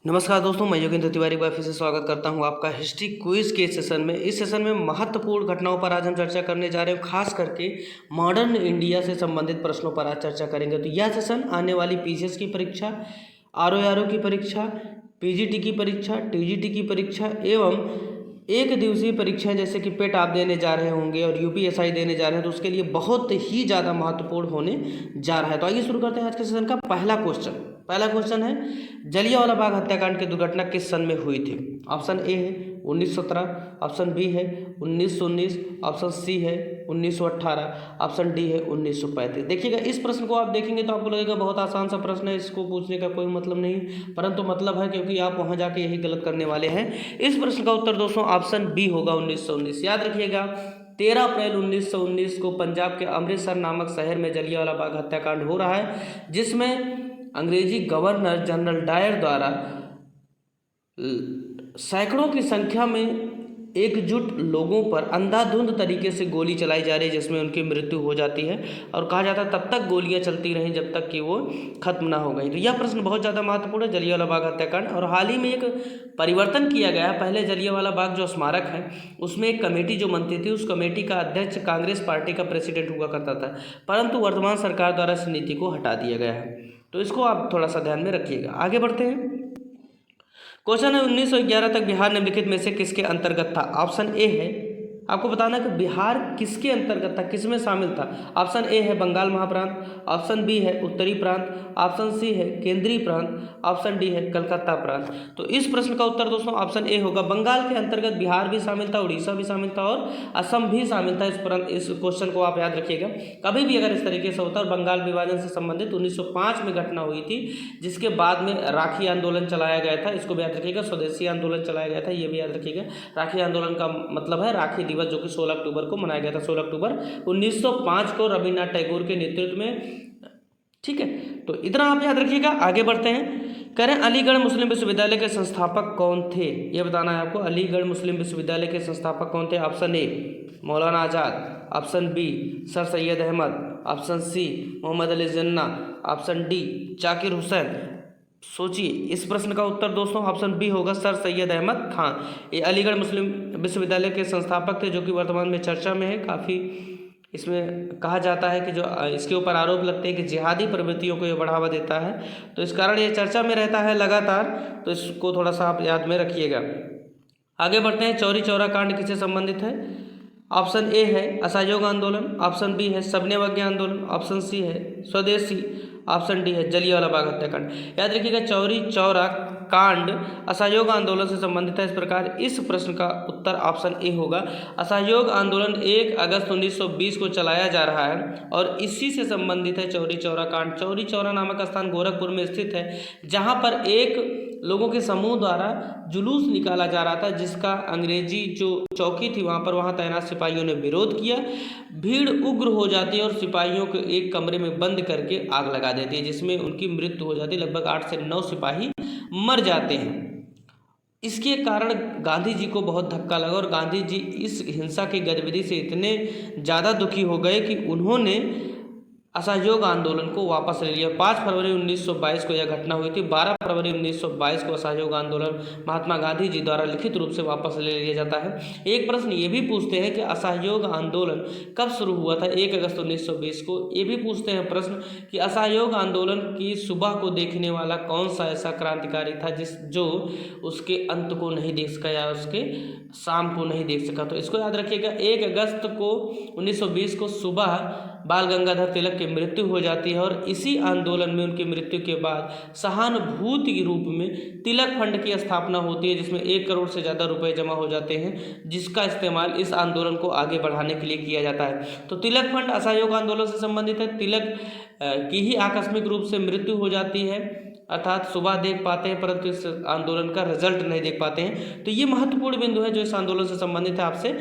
नमस्कार दोस्तों, मैं योगेंद्र तिवारी बार फिर से स्वागत करता हूं आपका हिस्ट्री क्विज के सेशन में। इस सेशन में महत्वपूर्ण घटनाओं पर आज हम चर्चा करने जा रहे हैं, खास करके मॉडर्न इंडिया से संबंधित प्रश्नों पर आज चर्चा करेंगे। तो यह सेशन आने वाली पीसीएस की परीक्षा, आरओआरओ की परीक्षा, पीजीटी की परीक्षा, टीजीटी की परीक्षा एवं एक दिवसीय परीक्षाएं जैसे कि पेट आप देने जा रहे होंगे और यूपीएसआई देने जा रहे हैं, तो उसके लिए बहुत ही ज़्यादा महत्वपूर्ण होने जा रहा है। तो आइए शुरू करते हैं आज के सेशन का पहला क्वेश्चन है, जलियांवाला बाग हत्याकांड की दुर्घटना किस सन में हुई थी? ऑप्शन ए है 1917, ऑप्शन बी है 1919, ऑप्शन सी है 1918, ऑप्शन डी है 1935। देखिएगा, इस प्रश्न को आप देखेंगे तो आपको लगेगा बहुत आसान सा प्रश्न है, इसको पूछने का कोई मतलब नहीं, परंतु मतलब है क्योंकि आप वहां जाके यही गलत करने वाले हैं। इस प्रश्न का उत्तर दोस्तों ऑप्शन बी होगा 1919। याद रखिएगा, 13 अप्रैल 1919 को पंजाब के अमृतसर नामक शहर में जलियांवाला बाग हत्याकांड हो रहा है, जिसमें अंग्रेजी गवर्नर जनरल डायर द्वारा सैकड़ों की संख्या में एकजुट लोगों पर अंधाधुंध तरीके से गोली चलाई जा रही है, जिसमें उनकी मृत्यु हो जाती है और कहा जाता है तब तक गोलियां चलती रहीं जब तक कि वो खत्म ना हो गई। तो यह प्रश्न बहुत ज़्यादा महत्वपूर्ण है, जलियांवाला बाग हत्याकांड। और हाल ही में एक परिवर्तन किया गया है, पहले जलियांवाला बाग जो स्मारक है उसमें एक कमेटी जो बनती थी, उस कमेटी का अध्यक्ष कांग्रेस पार्टी का प्रेसिडेंट हुआ करता था, परंतु वर्तमान सरकार द्वारा इस नीति को हटा दिया गया है। तो इसको आप थोड़ा सा ध्यान में रखिएगा। आगे बढ़ते हैं। क्वेश्चन है, 1911 तक बिहार निम्नलिखित में से किसके अंतर्गत था? ऑप्शन ए है, आपको बताना कि बिहार किसके अंतर्गत था, किसमें शामिल था। ऑप्शन ए है बंगाल महाप्रांत, ऑप्शन बी है उत्तरी प्रांत, ऑप्शन सी है केंद्रीय प्रांत, ऑप्शन डी है कलकत्ता प्रांत। तो इस प्रश्न का उत्तर दोस्तों ऑप्शन ए होगा। बंगाल के अंतर्गत बिहार भी शामिल था, उड़ीसा भी शामिल था और असम भी शामिल था। इस क्वेश्चन को आप याद रखिएगा। कभी भी अगर इस तरीके से होता है, और बंगाल विभाजन से संबंधित 1905 में घटना हुई थी, जिसके बाद में राखी आंदोलन चलाया गया था, इसको भी याद रखिएगा। स्वदेशी आंदोलन चलाया गया था, ये भी याद रखिएगा। राखी आंदोलन का मतलब है राखी दिवस, जो कि 16 अक्टूबर को मनाया गया था, 16 अक्टूबर 1905 को रविन्द्रनाथ टैगोर के नेतृत्व में। ठीक है, तो इतना आप याद रखिएगा। आगे बढ़ते हैं। कह रहे हैं अलीगढ़ मुस्लिम विश्वविद्यालय के संस्थापक कौन थे? ये बताना है आपको, अलीगढ़ मुस्लिम विश्वविद्यालय के संस्थापक कौन थे? Option A Maulana Azad, option B sir Syed Ahmad, option C Mohammad Ali Jinnah, option D Zakir Hussain. सोचिए, इस प्रश्न का उत्तर दोस्तों ऑप्शन बी होगा, सर सैयद अहमद खान। ये अलीगढ़ मुस्लिम विश्वविद्यालय के संस्थापक थे, जो कि वर्तमान में चर्चा में है। काफ़ी इसमें कहा जाता है कि जो इसके ऊपर आरोप लगते हैं कि जिहादी प्रवृत्तियों को ये बढ़ावा देता है, तो इस कारण ये चर्चा में रहता है लगातार। तो इसको थोड़ा सा आप याद में रखिएगा। आगे बढ़ते हैं। चौरी चौरा कांड किससे संबंधित है? ऑप्शन ए है असहयोग आंदोलन, ऑप्शन बी है सबने आंदोलन, ऑप्शन सी है स्वदेशी, ऑप्शन डी है जलियांवाला बाग हत्याकांड। याद रखिएगा, चौरी चौरा कांड असहयोग आंदोलन से संबंधित है। इस प्रकार इस प्रश्न का उत्तर ऑप्शन ए होगा। असहयोग आंदोलन 1 अगस्त 1920 को चलाया जा रहा है और इसी से संबंधित है चौरी चौरा कांड। चौरी चौरा नामक स्थान गोरखपुर में स्थित है, जहां पर एक लोगों के समूह द्वारा जुलूस निकाला जा रहा था, जिसका अंग्रेजी जो चौकी थी वहाँ तैनात सिपाहियों ने विरोध किया। भीड़ उग्र हो जाती है और सिपाहियों को एक कमरे में बंद करके आग लगा देती है, जिसमें उनकी मृत्यु हो जाती है। लगभग 8 से 9 सिपाही मर जाते हैं। इसके कारण गांधी जी को बहुत धक्का लगा और गांधी जी इस हिंसा की गतिविधि से इतने ज़्यादा दुखी हो गए कि उन्होंने असहयोग आंदोलन को वापस ले लिया। 5 फरवरी 1922 को यह घटना हुई थी। 12 फरवरी 1922 को असहयोग आंदोलन महात्मा गांधी जी द्वारा लिखित रूप से वापस ले लिया जाता है। एक प्रश्न ये भी पूछते हैं कि असहयोग आंदोलन कब शुरू हुआ था? 1 अगस्त 1920 को। ये भी पूछते हैं प्रश्न कि असहयोग आंदोलन की सुबह को देखने वाला कौन सा ऐसा क्रांतिकारी था जो उसके अंत को नहीं देख सका या उसके शाम को नहीं देख सका। तो इसको याद रखिएगा, 1 अगस्त को 1920 को सुबह बाल गंगाधर तिलक की मृत्यु हो जाती है और इसी आंदोलन में उनकी मृत्यु के बाद सहानुभूति के रूप में तिलक फंड की स्थापना होती है, जिसमें 1 करोड़ से ज़्यादा रुपए जमा हो जाते हैं, जिसका इस्तेमाल इस आंदोलन को आगे बढ़ाने के लिए किया जाता है। तो तिलक फंड असहयोग आंदोलन से संबंधित है। तिलक की ही आकस्मिक रूप से मृत्यु हो जाती है, अर्थात सुबह देख पाते हैं परंतु इस आंदोलन का रिजल्ट नहीं देख पाते हैं। तो ये महत्वपूर्ण बिंदु है जो इस आंदोलन से संबंधित है, आपसे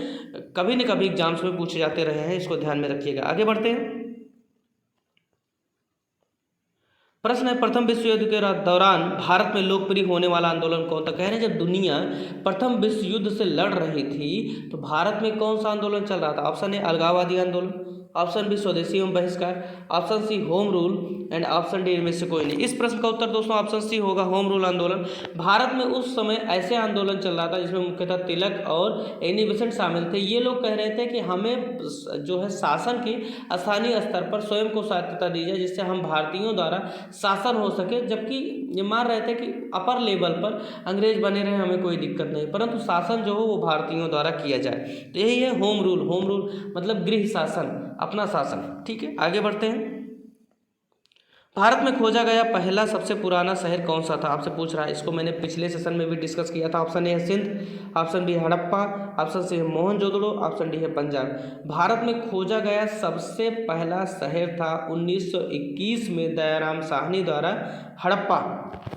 कभी न कभी एग्जाम्स में पूछे जाते रहे हैं, इसको ध्यान में रखिएगा। आगे बढ़ते हैं। प्रश्न है, प्रथम विश्व युद्ध के दौरान भारत में लोकप्रिय होने वाला आंदोलन कौन था? कह रहे हैं जब दुनिया प्रथम विश्व युद्ध से लड़ रही थी तो भारत में कौन सा आंदोलन चल रहा था? ऑप्शन ए अलगाववादी आंदोलन, ऑप्शन बी स्वदेशी एवं बहिष्कार, option C home rule, and option D इनमें से कोई नहीं। इस प्रश्न का उत्तर दोस्तों ऑप्शन सी होगा, होम रूल आंदोलन। भारत में उस समय ऐसे आंदोलन चल रहा था जिसमें मुख्यतः तिलक और एनी बेसेंट शामिल थे। ये लोग कह रहे थे कि हमें जो है शासन की स्थानीय स्तर पर स्वयं को स्वायत्तता दी जाए, जिससे हम भारतीयों द्वारा शासन हो सके, जबकि ये मान रहे थे कि अपर लेवल पर अंग्रेज बने रहे, हमें कोई दिक्कत नहीं, परंतु शासन जो हो वो भारतीयों द्वारा किया जाए। तो यही है होम रूल। होम रूल मतलब गृह शासन, अपना शासन। ठीक है, आगे बढ़ते हैं। भारत में खोजा गया पहला सबसे पुराना शहर कौन सा था, आपसे पूछ रहा है। इसको मैंने पिछले सेशन में भी डिस्कस किया था। ऑप्शन ए है सिंध, ऑप्शन बी है हड़प्पा, ऑप्शन सी है मोहनजोदड़ो, ऑप्शन डी है पंजाब। भारत में खोजा गया सबसे पहला शहर था 1921 में दयाराम साहनी द्वारा हड़प्पा,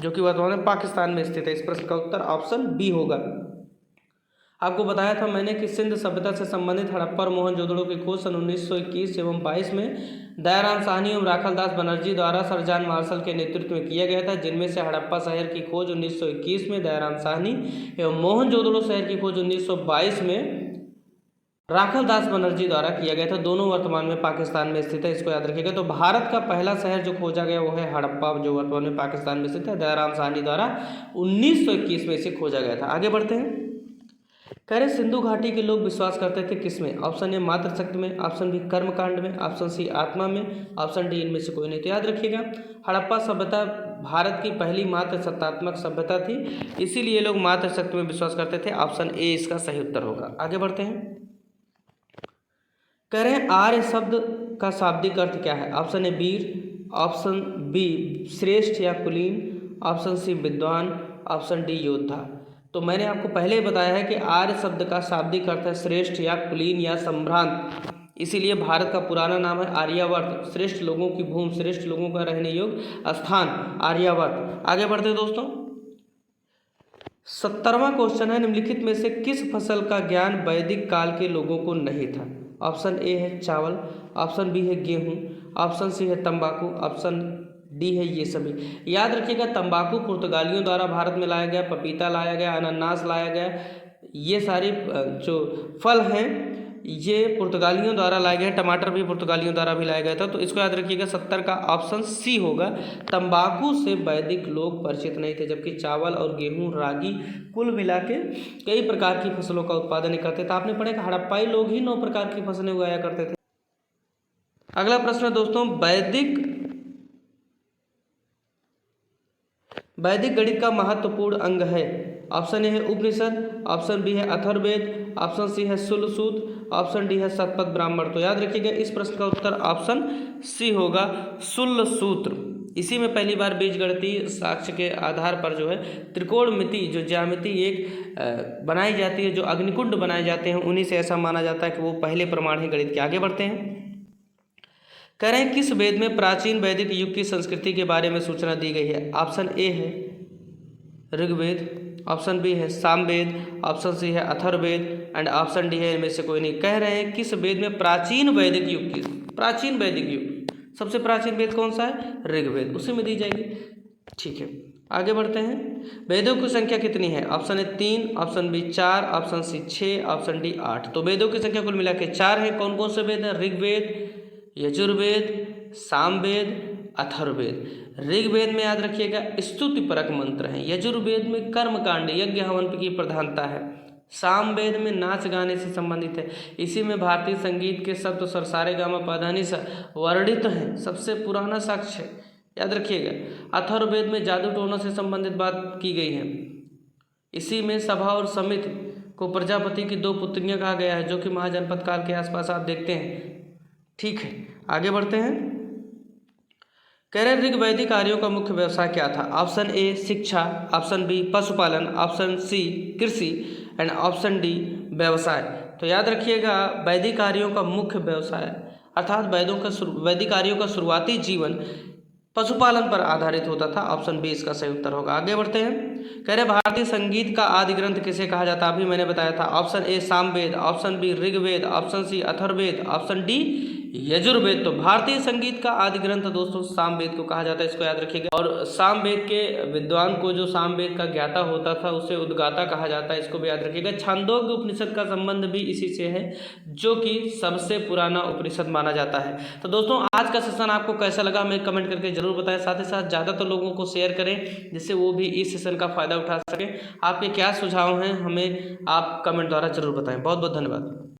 जो कि वर्तमान में पाकिस्तान में स्थित है। इस प्रश्न का उत्तर ऑप्शन बी होगा। आपको बताया था मैंने कि सिंध सभ्यता से संबंधित हड़प्पा और मोहनजोदड़ो की खोज सन 1921 एवं 22 में दयाराम साहनी एवं राखल दास बनर्जी द्वारा सर जॉन मार्शल के नेतृत्व में किया गया था, जिनमें से हड़प्पा शहर की खोज 1921 में दयाराम साहनी एवं मोहनजोदड़ो शहर की खोज 1922 में राखल दास बनर्जी द्वारा किया गया था। दोनों वर्तमान में पाकिस्तान में स्थित है, इसको याद रखिएगा। तो भारत का पहला शहर जो खोजा गया वो है हड़प्पा, जो वर्तमान में पाकिस्तान में स्थित है। दयाराम साहनी द्वारा 1921 में इसे खोजा गया था। आगे बढ़ते हैं। कह रहे सिंधु घाटी के लोग विश्वास करते थे किसमें, ऑप्शन ए मातृशक्ति में, ऑप्शन बी कर्मकांड में, ऑप्शन सी आत्मा में, ऑप्शन डी इनमें से कोई नहीं। तो याद रखिएगा हड़प्पा सभ्यता भारत की पहली मातृ सत्तात्मक सभ्यता थी, इसीलिए लोग मातृशक्ति में विश्वास करते थे। ऑप्शन ए इसका सही उत्तर होगा। आगे बढ़ते हैं। कह रहे हैं आर्य शब्द का शाब्दिक अर्थ क्या है, ऑप्शन ए वीर, ऑप्शन बी श्रेष्ठ या कुलीन, ऑप्शन सी विद्वान, ऑप्शन डी योद्धा। तो मैंने आपको पहले ही बताया है कि आर्य शब्द का शाब्दिक अर्थ है श्रेष्ठ या कुलीन या संभ्रांत, इसीलिए भारत का पुराना नाम है आर्यावर्त। श्रेष्ठ लोगों की भूमि, श्रेष्ठ लोगों का रहने योग्य स्थान आर्यावर्त। आगे बढ़ते हैं दोस्तों। 17वां क्वेश्चन है, निम्नलिखित में से किस फसल का ज्ञान वैदिक काल के लोगों को नहीं था। ऑप्शन ए है चावल, ऑप्शन बी है गेहूँ, ऑप्शन सी है तंबाकू, ऑप्शन डी है ये सभी। याद रखिएगा तंबाकू पुर्तगालियों द्वारा भारत में लाया गया, पपीता लाया गया, अनानास लाया गया, ये सारे जो फल हैं ये पुर्तगालियों द्वारा लाए गए। टमाटर भी पुर्तगालियों द्वारा भी लाया गया था। तो इसको याद रखिएगा 70 का ऑप्शन सी होगा। तंबाकू से वैदिक लोग परिचित नहीं थे, जबकि चावल और गेहूं, रागी कुल मिला के कई प्रकार की फसलों का उत्पादन करते थे। आपने पढ़ा कि हड़प्पाई लोग ही 9 प्रकार की फसलें उगाया करते थे। अगला प्रश्न है दोस्तों, वैदिक गणित का महत्वपूर्ण अंग है। ऑप्शन ए है उपनिषद, ऑप्शन बी है अथर्ववेद, ऑप्शन सी है शूलसूत्र, ऑप्शन डी है शतपथ ब्राह्मण। तो याद रखिएगा इस प्रश्न का उत्तर ऑप्शन सी होगा शूलसूत्र। इसी में पहली बार बीजगणितीय साक्ष्य के आधार पर जो है त्रिकोणमिति जो ज्यामिति एक बनाई जाती है, जो अग्निकुंड बनाए जाते हैं, उन्हीं से ऐसा माना जाता है कि वो पहले प्रमाण है गणित के। आगे बढ़ते हैं। कह रहे हैं किस वेद में प्राचीन वैदिक युग की संस्कृति के बारे में सूचना दी गई है। ऑप्शन ए है ऋग्वेद, ऑप्शन बी है सामवेद, ऑप्शन सी है अथर्ववेद एंड ऑप्शन डी है इनमें से कोई नहीं। कह रहे हैं किस वेद में प्राचीन वैदिक युग की, प्राचीन वैदिक युग सबसे प्राचीन वेद कौन सा है, ऋग्वेद, उसी में दी जाएगी। ठीक है, आगे बढ़ते हैं। वेदों की संख्या कितनी है। Option A 3, option B 4, option C 6, option D 8। तो वेदों की संख्या कुल मिला के 4 है। कौन कौन से वेद है, ऋग्वेद, यजुर्वेद, सामवेद, अथर्ववेद। ऋग्वेद में याद रखिएगा स्तुति परक मंत्र हैं, यजुर्वेद में कर्मकांड यज्ञ हवन की प्रधानता है, सामवेद में नाच गाने से संबंधित है, इसी में भारतीय संगीत के शब्द सरसारे गामा पधानी सा वर्णित हैं, सबसे पुराना साक्ष्य है, याद रखिएगा। अथर्ववेद में जादू टोना से संबंधित बात की गई है, इसी में सभा और समिति को प्रजापति की 2 पुत्रियां कहा गया है, जो कि महाजनपद काल के आसपास आप देखते हैं। ठीक है, आगे बढ़ते हैं। कह रहे ऋग वैदिक आर्यों का मुख्य व्यवसाय क्या था। ऑप्शन ए शिक्षा, ऑप्शन बी पशुपालन, ऑप्शन सी कृषि एंड ऑप्शन डी व्यवसाय। तो याद रखिएगा वैदिक आर्यों का मुख्य व्यवसाय अर्थात वैदिक आर्यों का शुरुआती जीवन पशुपालन पर आधारित होता था। ऑप्शन बी इसका सही उत्तर होगा। आगे बढ़ते हैं। कह रहे भारतीय संगीत का आदि ग्रंथ किसे कहा जाता है, अभी मैंने बताया था। Option A Samaveda, option B Rigveda, option C Atharvaveda, option D Yajurveda तो भारतीय संगीत का आदि ग्रंथ दोस्तों सामवेद को कहा जाता है, इसको याद रखिएगा। और सामवेद के विद्वान को जो सामवेद का ज्ञाता होता था उसे उद्गाता कहा जाता है, इसको भी याद रखिएगा। छांदोग्य उपनिषद का संबंध भी इसी से है, जो कि सबसे पुराना उपनिषद माना जाता है। तो दोस्तों आज का सेशन आपको कैसा लगा हमें कमेंट करके जरूर बताएं, साथ ही साथ ज़्यादातर लोगों को शेयर करें जिससे वो भी इस सेशन का फ़ायदा उठा सकें। आपके क्या सुझाव हैं हमें आप कमेंट द्वारा जरूर बताएं। बहुत बहुत धन्यवाद।